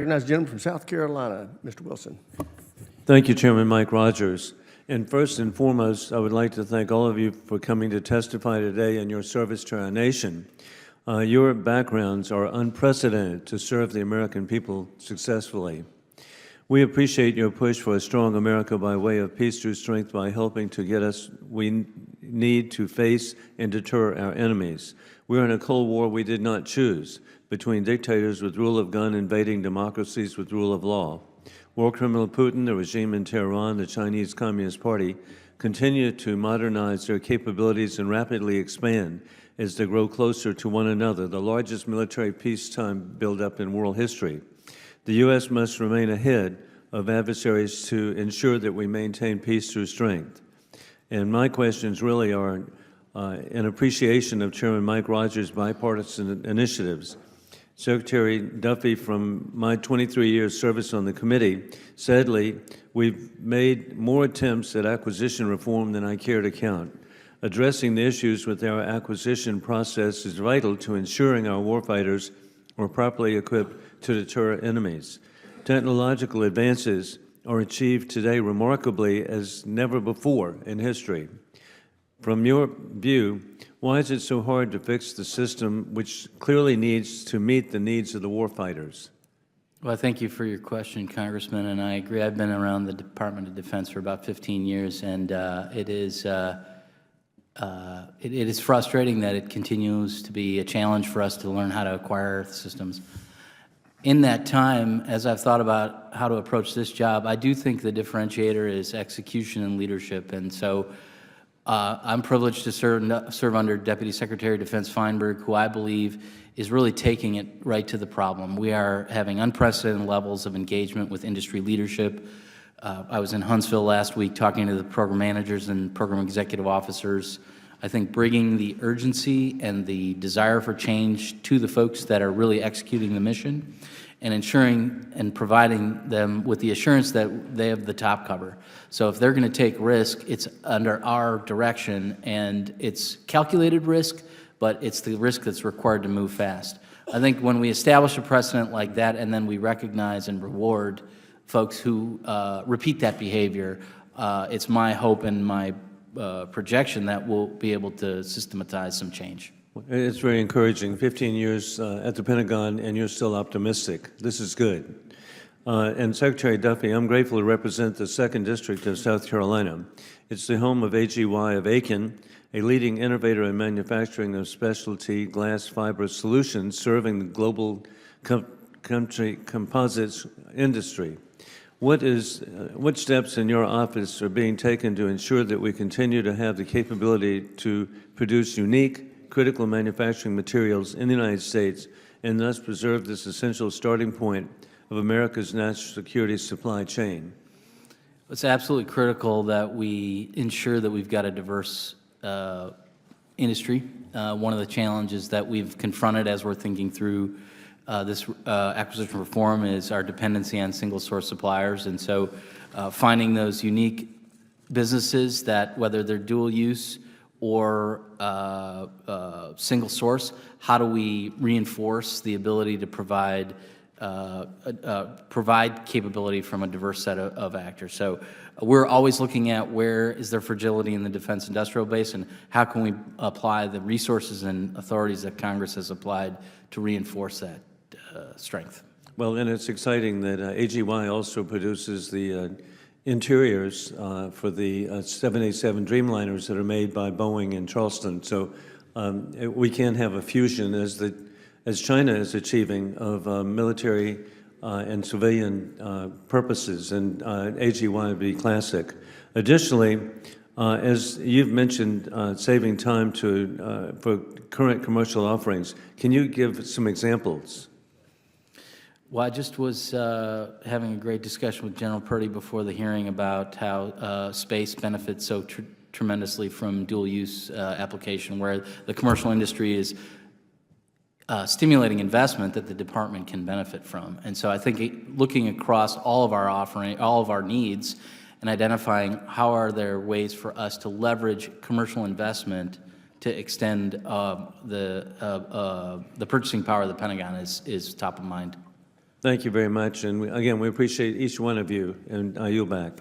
Recognize the gentleman from South Carolina, Mr. Wilson. Thank you, Chairman Mike Rogers. And first and foremost, I would like to thank all of you for coming to testify today in your service to our nation. Your backgrounds are unprecedented to serve the American people successfully. We appreciate your push for a strong America by way of peace through strength by helping to get us we need to face and deter our enemies. We're in a Cold War we did not choose, between dictators with rule of gun invading democracies with rule of law. War criminal Putin, the regime in Tehran, the Chinese Communist Party, continue to modernize their capabilities and rapidly expand as they grow closer to one another, the largest military peacetime buildup in world history. The U.S. must remain ahead of adversaries to ensure that we maintain peace through strength. And my questions really are in appreciation of Chairman Mike Rogers' bipartisan initiatives. Secretary Duffey, from my 23 years service on the committee, sadly, we've made more attempts at acquisition reform than I care to count. Addressing the issues with our acquisition process is vital to ensuring our warfighters are properly equipped to deter enemies. Technological advances are achieved today remarkably as never before in history. From your view, why is it so hard to fix the system which clearly needs to meet the needs of the warfighters? Well, thank you for your question, Congressman, and I agree. I've been around the Department of Defense for about 15 years, and it is frustrating that it continues to be a challenge for us to learn how to acquire systems. In that time, as I've thought about how to approach this job, I do think the differentiator is execution and leadership, and so I'm privileged to serve under Deputy Secretary of Defense Feinberg, who I believe is really taking it right to the problem. We are having unprecedented levels of engagement with industry leadership. I was in Huntsville last week talking to the program managers and program executive officers. I think bringing the urgency and the desire for change to the folks that are really executing the mission and ensuring and providing them with the assurance that they have the top cover. So if they're going to take risk, it's under our direction, and it's calculated risk, but it's the risk that's required to move fast. I think when we establish a precedent like that and then we recognize and reward folks who repeat that behavior, it's my hope and my projection that we'll be able to systematize some change. It's very encouraging. 15 years at the Pentagon, and you're still optimistic. This is good. And Secretary Duffey, I'm grateful to represent the 2nd District of South Carolina. It's the home of AGY of Aiken, a leading innovator in manufacturing of specialty glass fiber solutions serving the global country composites industry. What steps in your office are being taken to ensure that we continue to have the capability to produce unique, critical manufacturing materials in the United States and thus preserve this essential starting point of America's national security supply chain? It's absolutely critical that we ensure that we've got a diverse industry. One of the challenges that we've confronted as we're thinking through this acquisition reform is our dependency on single-source suppliers, and so finding those unique businesses that, whether they're dual use or single source, how do we reinforce the ability to provide capability from a diverse set of actors? So we're always looking at where is there fragility in the defense industrial base and how can we apply the resources and authorities that Congress has applied to reinforce that strength. Well, and it's exciting that AGY also produces the interiors for the 787 Dreamliners that are made by Boeing in Charleston. So we can't have a fusion as China is achieving of military and civilian purposes, and AGY would be classic. Additionally, as you've mentioned, saving time for current commercial offerings, can you give some examples? Well, I just was having a great discussion with General Purdy before the hearing about how space benefits so tremendously from dual-use application, where the commercial industry is stimulating investment that the department can benefit from. And so I think looking across all of our offering, all of our needs, and identifying how are there ways for us to leverage commercial investment to extend the purchasing power of the Pentagon is top of mind. Thank you very much. And again, we appreciate each one of you, and I yield back.